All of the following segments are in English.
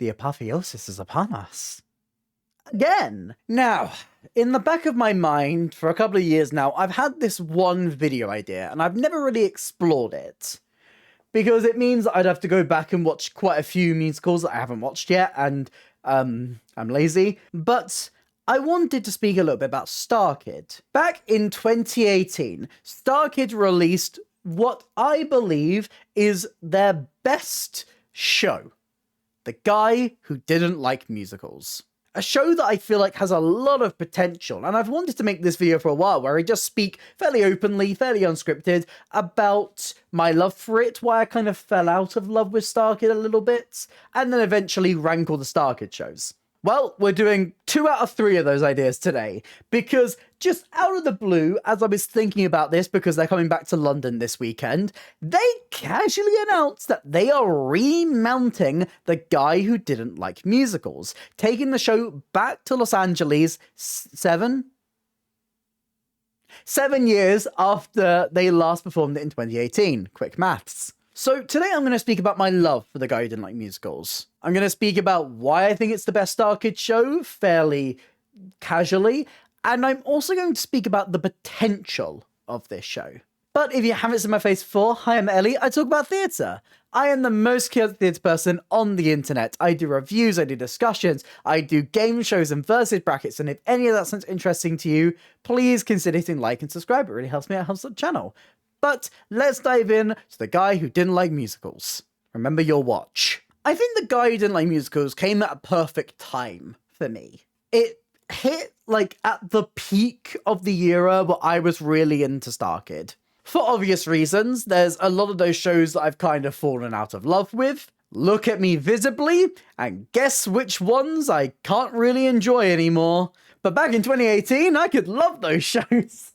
the apotheosis is upon us. Again. Now, in the back of my mind, for a couple of years now, I've had this one video idea, and I've never really explored it. Because it means I'd have to go back and watch quite a few musicals that I haven't watched yet, and I'm lazy. But I wanted to speak a little bit about Starkid. Back in 2018, Starkid released what I believe is their best show. The Guy Who Didn't Like Musicals. A show that I feel like has a lot of potential, and I've wanted to make this video for a while where I just speak fairly openly, fairly unscripted, about my love for it, why I kind of fell out of love with Starkid a little bit, and then eventually rank all the Starkid shows. Well, we're doing 2 out of 3 of those ideas today, because just out of the blue, as I was thinking about this, because they're coming back to London this weekend, they casually announced that they are remounting The Guy Who Didn't Like Musicals, taking the show back to Los Angeles 7 years after they last performed it in 2018. Quick maths. So today I'm going to speak about my love for The Guy Who Didn't Like Musicals. I'm going to speak about why I think it's the best Starkid show, fairly casually, and I'm also going to speak about the potential of this show. But if you haven't seen my face before, hi, I'm Ellie, I talk about theatre. I am the most chaotic theatre person on the internet. I do reviews, I do discussions, I do game shows and versus brackets, and if any of that sounds interesting to you, please consider hitting like and subscribe. It really helps me out, helps the channel. But let's dive in to The Guy Who Didn't Like Musicals. Remember your watch. I think The Guy Who Didn't Like Musicals came at a perfect time for me. It hit like at the peak of the era where I was really into Starkid. For obvious reasons, there's a lot of those shows that I've kind of fallen out of love with. Look at me visibly, and guess which ones I can't really enjoy anymore. But back in 2018, I could love those shows.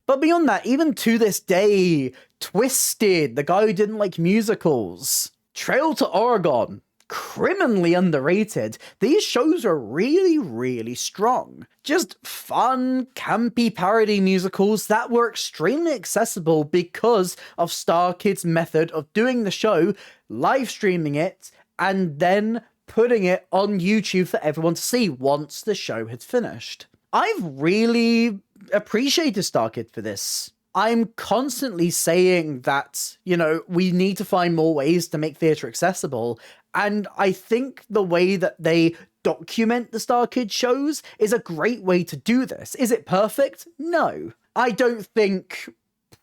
But beyond that, even to this day, Twisted, The Guy Who Didn't Like Musicals, Trail to Oregon, criminally underrated. These shows are really, really strong. Just fun, campy parody musicals that were extremely accessible because of Starkid's method of doing the show, live streaming it, and then putting it on YouTube for everyone to see once the show had finished. I've really appreciated Starkid for this. I'm constantly saying that, you know, we need to find more ways to make theatre accessible, and I think the way that they document the Starkid shows is a great way to do this. Is it perfect? No. I don't think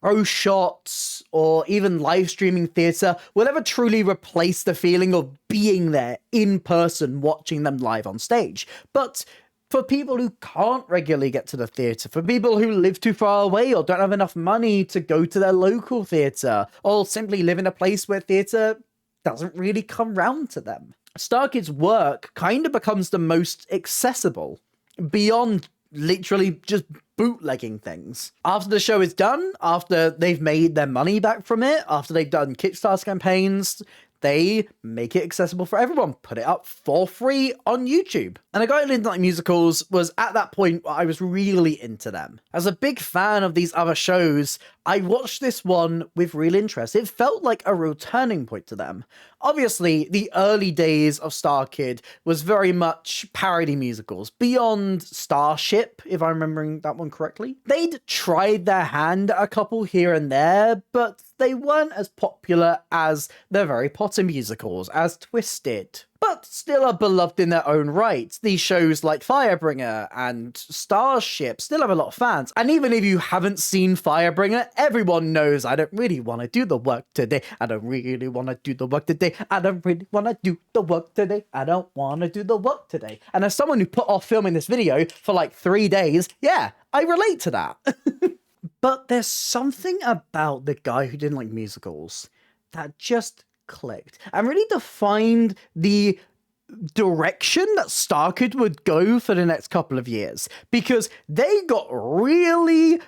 pro shots or even live streaming theatre will ever truly replace the feeling of being there in person watching them live on stage. But for people who can't regularly get to the theatre, for people who live too far away or don't have enough money to go to their local theatre, or simply live in a place where theatre doesn't really come round to them, Starkid's work kind of becomes the most accessible, beyond literally just bootlegging things. After the show is done, after they've made their money back from it, after they've done Kickstarter campaigns, they make it accessible for everyone, put it up for free on YouTube. And A Guy Who Didn't Like Musicals was at that point where I was really into them. As a big fan of these other shows, I watched this one with real interest. It felt like a real turning point to them. Obviously, the early days of Starkid was very much parody musicals, beyond Starship, if I'm remembering that one correctly. They'd tried their hand at a couple here and there, but they weren't as popular as the Harry Potter musicals, as Twisted, but still are beloved in their own right. These shows like Firebringer and Starship still have a lot of fans. And even if you haven't seen Firebringer, everyone knows I don't really want to do the work today. I don't really want to do the work today. I don't really want to do the work today. I don't want to do the work today. And as someone who put off filming this video for like 3 days, yeah, I relate to that. But there's something about The Guy Who Didn't Like Musicals that just clicked and really defined the direction that Starkid would go for the next couple of years, because they got really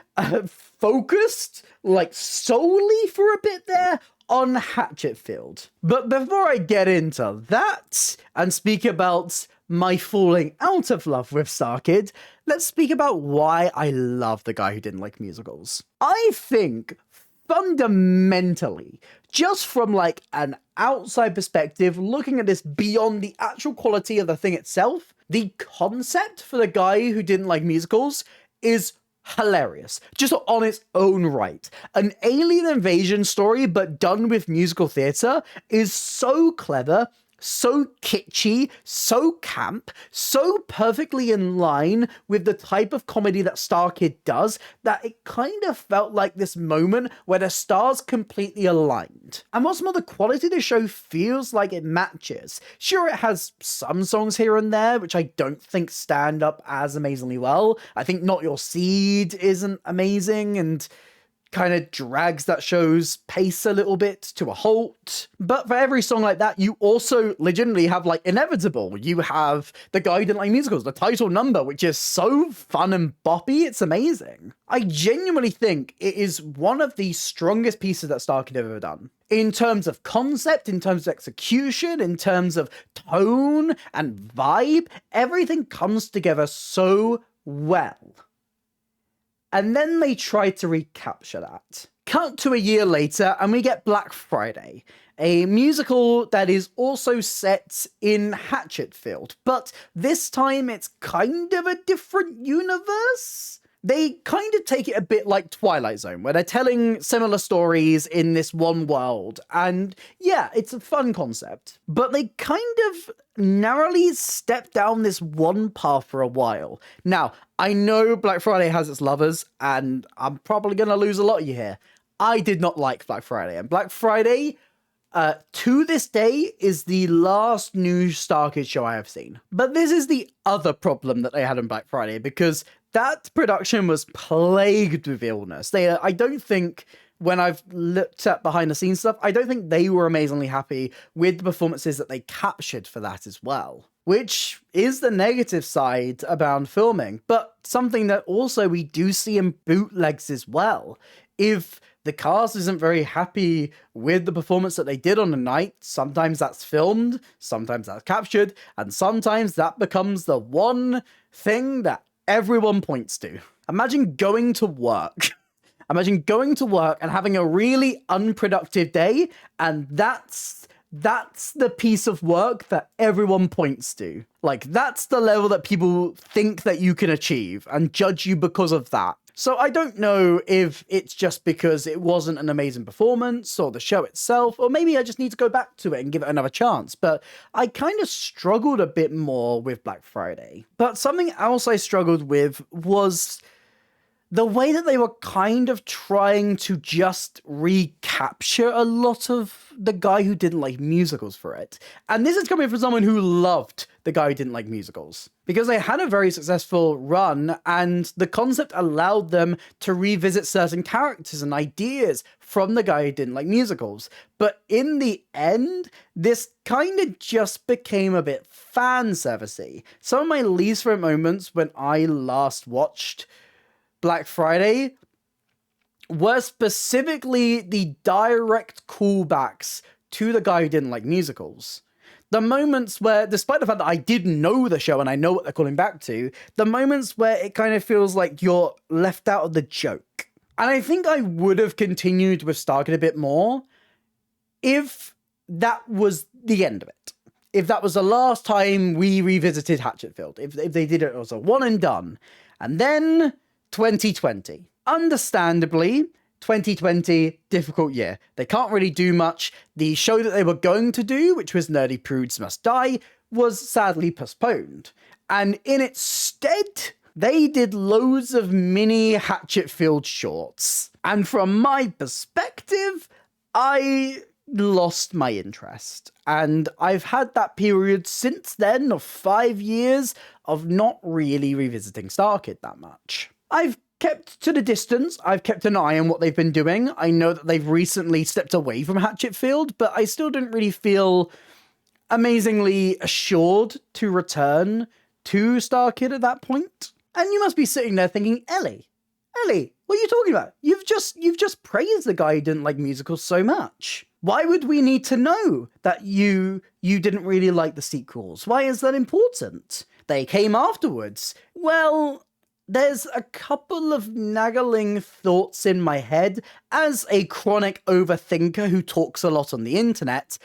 focused, like solely for a bit there, on Hatchetfield. But before I get into that and speak about my falling out of love with Starkid, let's speak about why I love The Guy Who Didn't Like Musicals. I think fundamentally, just from like an outside perspective, looking at this beyond the actual quality of the thing itself, the concept for the guy who didn't like musicals is hilarious, just on its own right. An alien invasion story, but done with musical theatre, is so clever, so kitschy, so camp, so perfectly in line with the type of comedy that Starkid does, that it kind of felt like this moment where the stars completely aligned. And while some of the quality of the show feels like it matches, sure, it has some songs here and there which I don't think stand up as amazingly well. I think Not Your Seed isn't amazing, and kind of drags that show's pace a little bit to a halt. But for every song like that, you also legitimately have like Inevitable. You have The Guy Who Didn't Like Musicals, the title number, which is so fun and boppy, it's amazing. I genuinely think it is one of the strongest pieces that Starkid have ever done. In terms of concept, in terms of execution, in terms of tone and vibe, everything comes together so well. And then they try to recapture that. Cut to a year later, and we get Black Friday, a musical that is also set in Hatchetfield, but this time it's kind of a different universe. They kind of take it a bit like Twilight Zone, where they're telling similar stories in this one world, and yeah, it's a fun concept. But they kind of narrowly step down this one path for a while. Now, I know Black Friday has its lovers, and I'm probably going to lose a lot of you here. I did not like Black Friday, and Black Friday, to this day, is the last new Starkid show I have seen. But this is the other problem that they had on Black Friday, because that production was plagued with illness. I don't think, when I've looked at behind the scenes stuff, I don't think they were amazingly happy with the performances that they captured for that as well. Which is the negative side about filming, but something that also we do see in bootlegs as well. If the cast isn't very happy with the performance that they did on the night, sometimes that's filmed, sometimes that's captured, and sometimes that becomes the one thing that everyone points to. Imagine going to work. Imagine going to work and having a really unproductive day, and that's the piece of work that everyone points to. Like, that's the level that people think that you can achieve and judge you because of that. So I don't know if it's just because it wasn't an amazing performance or the show itself, or maybe I just need to go back to it and give it another chance. But I kind of struggled a bit more with Black Friday. But something else I struggled with was the way that they were kind of trying to just recapture a lot of The Guy Who Didn't Like Musicals for it. And this is coming from someone who loved The Guy Who Didn't Like Musicals, because they had a very successful run, and the concept allowed them to revisit certain characters and ideas from The Guy Who Didn't Like Musicals. But in the end, this kind of just became a bit fan servicey. Some of my least favorite moments when I last watched Black Friday were specifically the direct callbacks to The Guy Who Didn't Like Musicals. The moments where, despite the fact that I did know the show and I know what they're calling back to, the moments where it kind of feels like you're left out of the joke. And I think I would have continued with Starkid a bit more if that was the end of it. If that was the last time we revisited Hatchetfield. If they did it as a one and done. And then 2020. Understandably, 2020, difficult year. They can't really do much. The show that they were going to do, which was Nerdy Prudes Must Die, was sadly postponed. And in its stead, they did loads of mini Hatchetfield shorts. And from my perspective, I lost my interest. And I've had that period since then of 5 years of not really revisiting Starkid that much. I've kept to the distance. I've kept an eye on what they've been doing. I know that they've recently stepped away from Hatchetfield, but I still didn't really feel amazingly assured to return to Starkid at that point. And you must be sitting there thinking, Ellie, what are you talking about? You've just praised The Guy Who Didn't Like Musicals so much. Why would we need to know that you didn't really like the sequels? Why is that important? They came afterwards. Well, there's a couple of nagging thoughts in my head as a chronic overthinker who talks a lot on the internet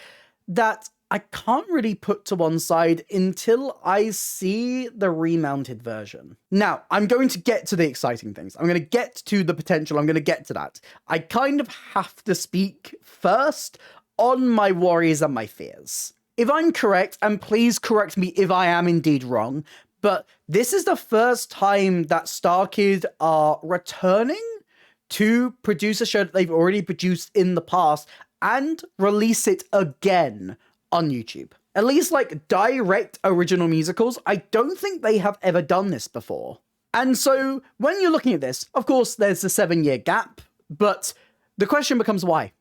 that I can't really put to one side until I see the remounted version. Now, I'm going to get to the exciting things. I'm going to get to the potential. I'm going to get to that. I kind of have to speak first on my worries and my fears. If I'm correct, and please correct me if I am indeed wrong, but this is the first time that Starkid are returning to produce a show that they've already produced in the past and release it again on YouTube. At least like direct original musicals, I don't think they have ever done this before. And so when you're looking at this, of course, there's a 7-year gap, but the question becomes why?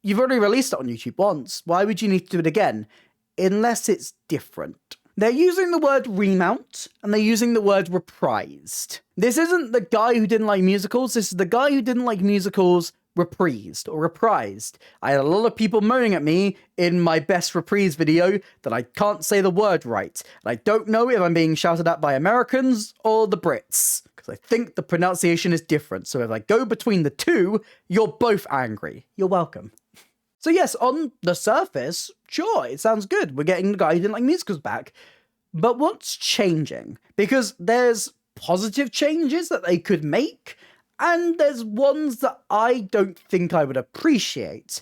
You've already released it on YouTube once. Why would you need to do it again? Unless it's different. They're using the word remount, and they're using the word reprised. This isn't the guy who didn't like musicals. This is the guy who didn't like musicals reprised or reprised. I had a lot of people moaning at me in my best reprise video that I can't say the word right. And I don't know if I'm being shouted at by Americans or the Brits, because I think the pronunciation is different. So if I go between the two, you're both angry. You're welcome. So yes, on the surface, sure, it sounds good. We're getting the guy who didn't like musicals back. But what's changing? Because there's positive changes that they could make, and there's ones that I don't think I would appreciate.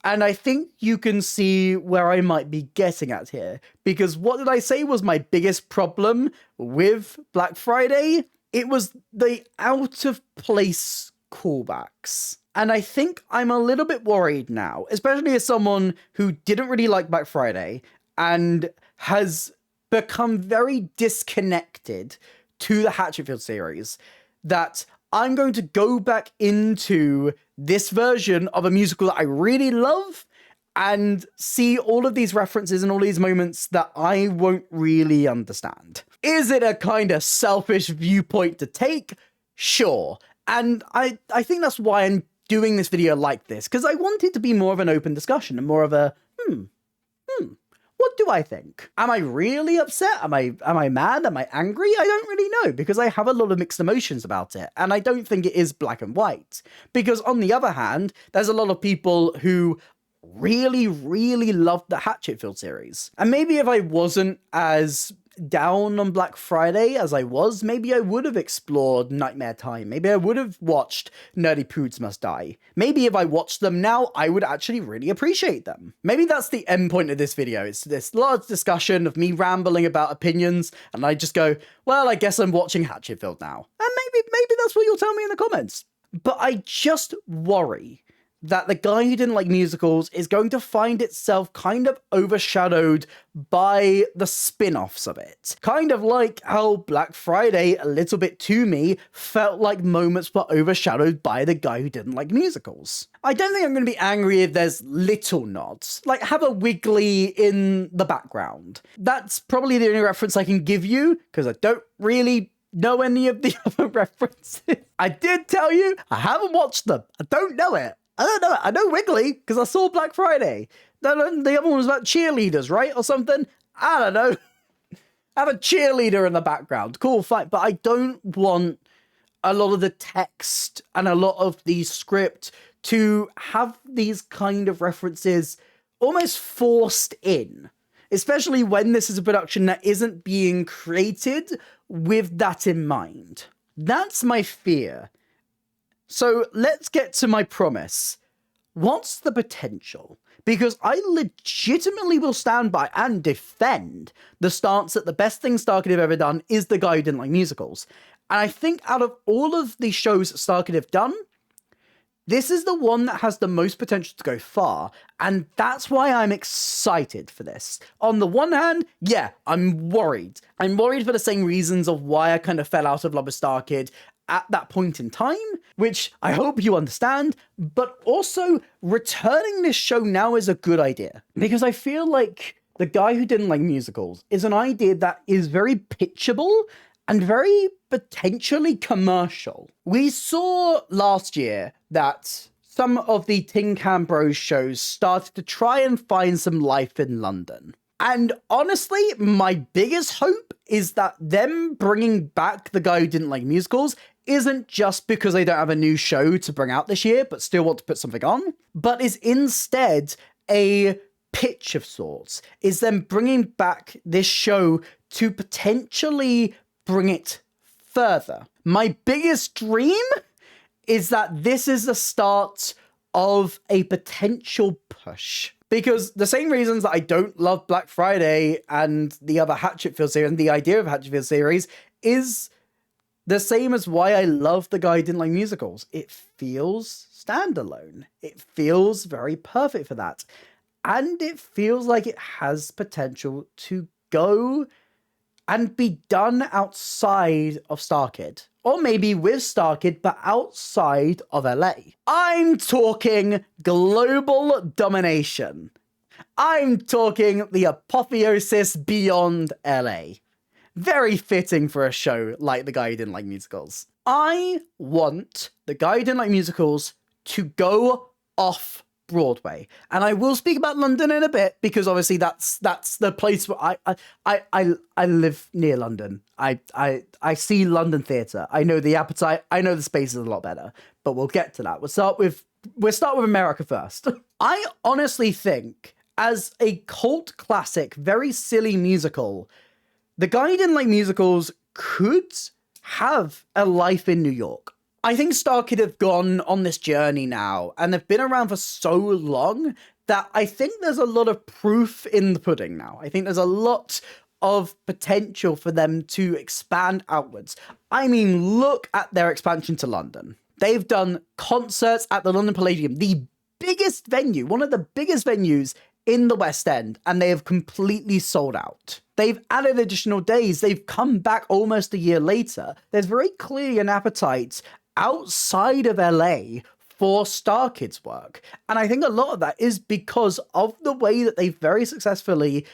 And I think you can see where I might be getting at here. Because what did I say was my biggest problem with Black Friday? It was the out-of-place callbacks. And I think I'm a little bit worried now, especially as someone who didn't really like Black Friday and has become very disconnected to the Hatchetfield series, that I'm going to go back into this version of a musical that I really love and see all of these references and all these moments that I won't really understand. Is it a kind of selfish viewpoint to take? Sure. And I think that's why I'm doing this video like this, because I want it to be more of an open discussion and more of a, what do I think? Am I really upset? Am I mad? Am I angry? I don't really know, because I have a lot of mixed emotions about it, and I don't think it is black and white. Because on the other hand, there's a lot of people who really, really loved the Hatchetfield series. And maybe if I wasn't as down on Black Friday as I was, maybe I would have explored Nightmare Time. Maybe I would have watched Nerdy Poods Must Die. Maybe if I watched them now, I would actually really appreciate them. Maybe that's the end point of this video. It's this large discussion of me rambling about opinions, and I just go, well, I guess I'm watching Hatchetfield now. And maybe that's what you'll tell me in the comments. But I just worry that the guy who didn't like musicals is going to find itself kind of overshadowed by the spin-offs of it. Kind of like how Black Friday, a little bit to me, felt like moments were overshadowed by the guy who didn't like musicals. I don't think I'm going to be angry if there's little nods. Like, have a Wiggly in the background. That's probably the only reference I can give you, because I don't really know any of the other references. I did tell you, I haven't watched them. I don't know it. I don't know. I know Wiggly because I saw Black Friday. The other one was about cheerleaders, right? Or something. I don't know. Have a cheerleader in the background. Cool, fine. But I don't want a lot of the text and a lot of the script to have these kind of references almost forced in. Especially when this is a production that isn't being created with that in mind. That's my fear. So let's get to my promise. What's the potential? Because I legitimately will stand by and defend the stance that the best thing Starkid have ever done is the guy who didn't like musicals. And I think out of all of the shows that Starkid have done, this is the one that has the most potential to go far. And that's why I'm excited for this. On the one hand, yeah, I'm worried. I'm worried for the same reasons of why I kind of fell out of love with Starkid at that point in time, which I hope you understand, but also returning this show now is a good idea, because I feel like the guy who didn't like musicals is an idea that is very pitchable and very potentially commercial. We saw last year that some of the Tin Can Bros shows started to try and find some life in London. And honestly, my biggest hope is that them bringing back The Guy Who Didn't Like Musicals isn't just because they don't have a new show to bring out this year, but still want to put something on, but is instead a pitch of sorts, is them bringing back this show to potentially bring it further. My biggest dream is that this is the start of a potential push. Because the same reasons that I don't love Black Friday and the other Hatchetfield series and the idea of Hatchetfield series is the same as why I love The Guy Who Didn't Like Musicals. It feels standalone. It feels very perfect for that. And it feels like it has potential to go and be done outside of Starkid. Or maybe with Starkid, but outside of LA. I'm talking global domination. I'm talking the apotheosis beyond LA. Very fitting for a show like The Guy Who Didn't Like Musicals. I want The Guy Who Didn't Like Musicals to go off Broadway. And I will speak about London in a bit, because obviously that's the place where I live near London. I see London theatre. I know the appetite. I know the spaces a lot better, but we'll get to that. We'll start with America first. I honestly think, as a cult classic, very silly musical, The Guy Who Didn't Like Musicals could have a life in New York. I think Starkid have gone on this journey now, and they've been around for so long that I think there's a lot of proof in the pudding now. I think there's a lot of potential for them to expand outwards. I mean, look at their expansion to London. They've done concerts at the London Palladium, the biggest venue, one of the biggest venues in the West End, and they have completely sold out. They've added additional days. They've come back almost a year later. There's very clearly an appetite outside of LA for Starkid's work. And I think a lot of that is because of the way that they've very successfully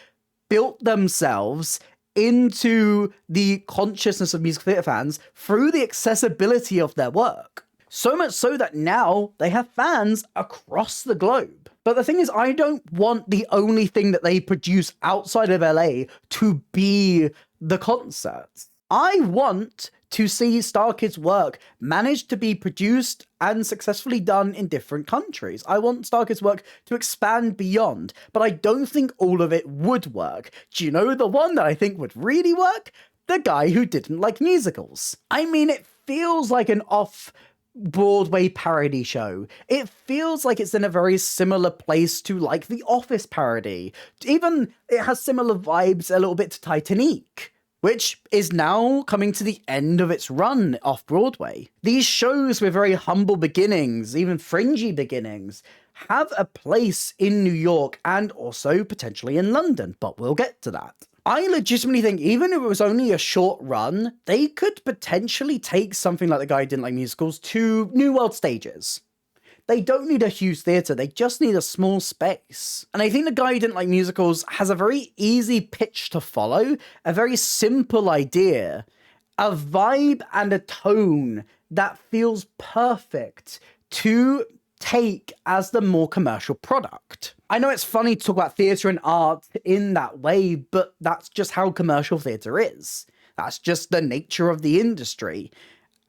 built themselves into the consciousness of musical theatre fans through the accessibility of their work. So much so that now they have fans across the globe. But the thing is, I don't want the only thing that they produce outside of LA to be the concerts. I want to see Starkid's work manage to be produced and successfully done in different countries. I want Starkid's work to expand beyond, but I don't think all of it would work. Do you know the one that I think would really work? The Guy Who Didn't Like Musicals. I mean, it feels like an off-Broadway parody show. It feels like it's in a very similar place to, like, The Office parody. Even it has similar vibes a little bit to Titanic, which is now coming to the end of its run off-Broadway. These shows with very humble beginnings, even fringy beginnings, have a place in New York and also potentially in London, but we'll get to that. I legitimately think even if it was only a short run, they could potentially take something like The Guy Who Didn't Like Musicals to New World stages. They don't need a huge theatre, they just need a small space. And I think The Guy Who Didn't Like Musicals has a very easy pitch to follow, a very simple idea, a vibe and a tone that feels perfect to take as the more commercial product. I know it's funny to talk about theatre and art in that way, but that's just how commercial theatre is. That's just the nature of the industry.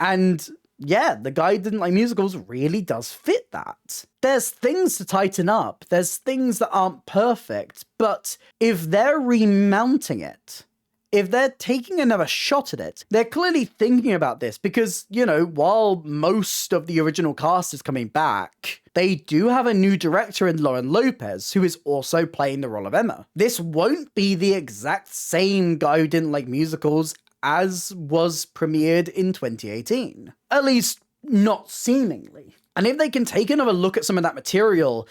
And yeah, The Guy Who Didn't Like Musicals really does fit that. There's things to tighten up, there's things that aren't perfect, but if they're remounting it, if they're taking another shot at it, they're clearly thinking about this because, you know, while most of the original cast is coming back, they do have a new director in Lauren Lopez, who is also playing the role of Emma. This won't be the exact same Guy Who Didn't Like Musicals as was premiered in 2018. At least, not seemingly. And if they can take another look at some of that material,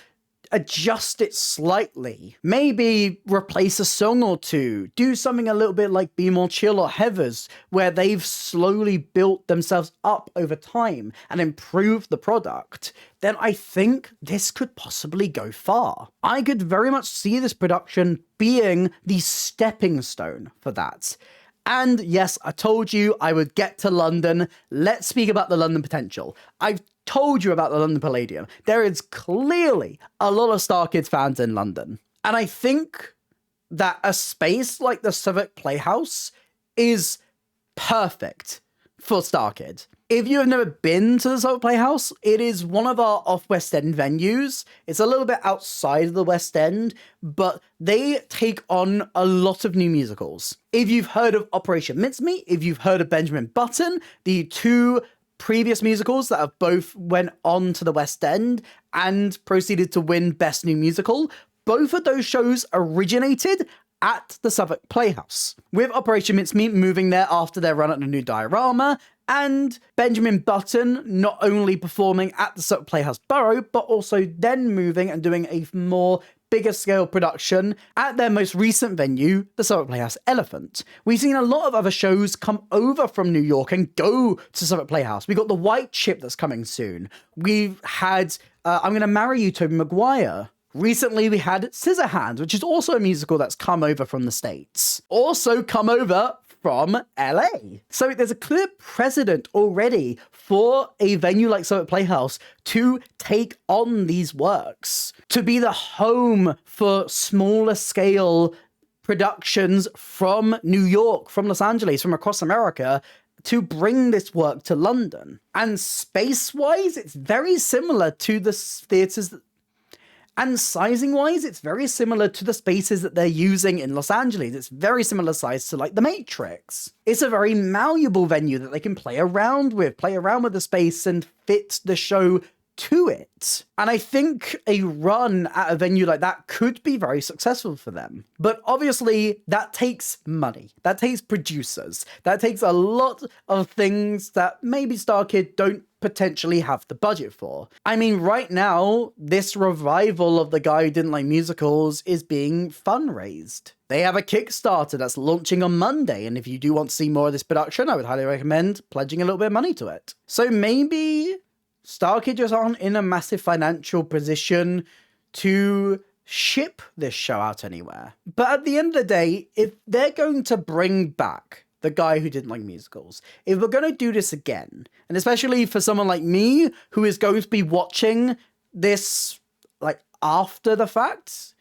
adjust it slightly, maybe replace a song or two, do something a little bit like Be More Chill or Heathers, where they've slowly built themselves up over time and improved the product, then I think this could possibly go far. I could very much see this production being the stepping stone for that. And yes, I told you I would get to London. Let's speak about the London potential. I've told you about the London Palladium. There is clearly a lot of Starkid fans in London. And I think that a space like the Southwark Playhouse is perfect for Starkid. If you have never been to the Southwark Playhouse, it is one of our off-West End venues. It's a little bit outside of the West End, but they take on a lot of new musicals. If you've heard of Operation Mincemeat, if you've heard of Benjamin Button, the two previous musicals that have both went on to the West End and proceeded to win Best New Musical, both of those shows originated at the Southwark Playhouse, with Operation Mincemeat moving there after their run at the new diorama, and Benjamin Button not only performing at the Southwark Playhouse Borough, but also then moving and doing a more bigger scale production at their most recent venue, the Southwark Playhouse Elephant. We've seen a lot of other shows come over from New York and go to Southwark Playhouse. We got The White Chip that's coming soon. We've had I'm Gonna Marry You, Tobey Maguire. Recently, we had Scissorhands, which is also a musical that's come over from the States. Also come over from LA. So there's a clear precedent already for a venue like Southwark Playhouse to take on these works, to be the home for smaller scale productions from New York, from Los Angeles, from across America, to bring this work to London. And space-wise, it's very similar to the theatres and sizing-wise, it's very similar to the spaces that they're using in Los Angeles. It's very similar size to, like, The Matrix. It's a very malleable venue that they can play around with the space and fit the show to it. And I think a run at a venue like that could be very successful for them. But obviously, that takes money. That takes producers. That takes a lot of things that maybe Starkid don't potentially have the budget for. I mean, right now, this revival of The Guy Who Didn't Like Musicals is being fundraised. They have a Kickstarter that's launching on Monday, and if you do want to see more of this production, I would highly recommend pledging a little bit of money to it. So maybe Starkid just aren't in a massive financial position to ship this show out anywhere. But at the end of the day, if they're going to bring back The Guy Who Didn't Like Musicals, if we're going to do this again, and especially for someone like me who is going to be watching this like after the fact,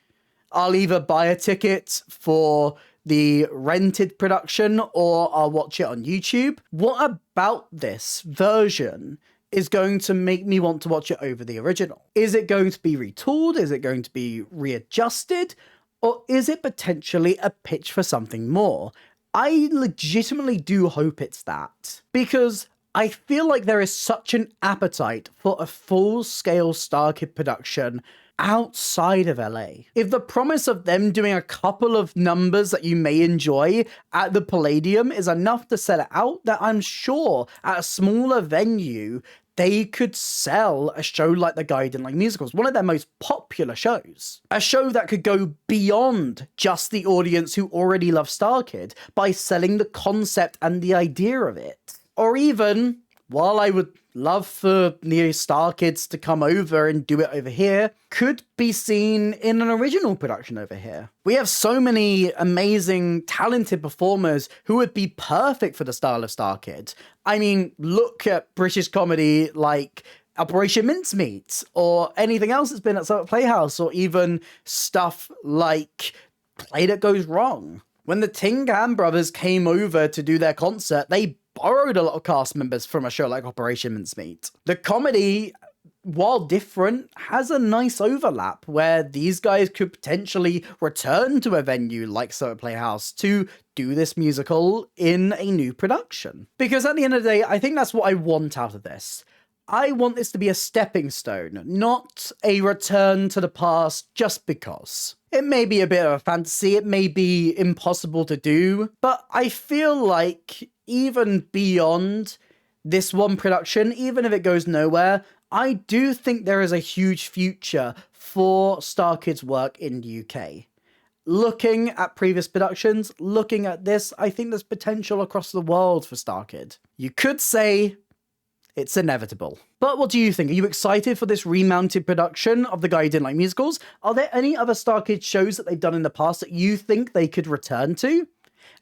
I'll either buy a ticket for the rented production or I'll watch it on YouTube. What about this version is going to make me want to watch it over the original? Is it going to be retooled? Is it going to be readjusted? Or is it potentially a pitch for something more? I legitimately do hope it's that, because I feel like there is such an appetite for a full-scale Starkid production outside of LA. If the promise of them doing a couple of numbers that you may enjoy at the Palladium is enough to sell it out, that I'm sure at a smaller venue, they could sell a show like The Guy Who Didn't Like Musicals, one of their most popular shows. A show that could go beyond just the audience who already love Starkid by selling the concept and the idea of it. Or even, while I would love for the Starkids to come over and do it over here, could be seen in an original production over here. We have so many amazing, talented performers who would be perfect for the style of Starkid. I mean, look at British comedy like Operation Mincemeat, or anything else that's been at Southwark Playhouse, or even stuff like Play That Goes Wrong. When the Tingham brothers came over to do their concert, they borrowed a lot of cast members from a show like Operation Mincemeat. The comedy, while different, has a nice overlap where these guys could potentially return to a venue like Southwark Playhouse to do this musical in a new production. Because at the end of the day, I think that's what I want out of this. I want this to be a stepping stone, not a return to the past just because. It may be a bit of a fantasy, it may be impossible to do, but I feel like even beyond this one production, even if it goes nowhere, I do think there is a huge future for Starkid's work in the UK. Looking at previous productions, looking at this, I think there's potential across the world for Starkid. You could say it's inevitable. But what do you think? Are you excited for this remounted production of The Guy Who Didn't Like Musicals? Are there any other Starkid shows that they've done in the past that you think they could return to?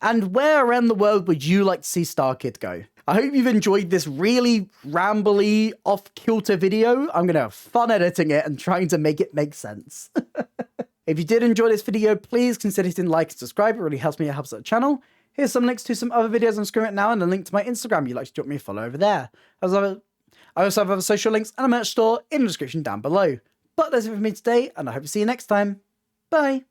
And where around the world would you like to see Starkid go? I hope you've enjoyed this really rambly, off-kilter video. I'm going to have fun editing it and trying to make it make sense. If you did enjoy this video, please consider hitting like and subscribe. It really helps me, it helps out the channel. Here's some links to some other videos I'm screwing right now and a link to my Instagram. You'd like to drop me a follow over there. I also have other social links and a merch store in the description down below. But that's it for me today, and I hope to see you next time. Bye.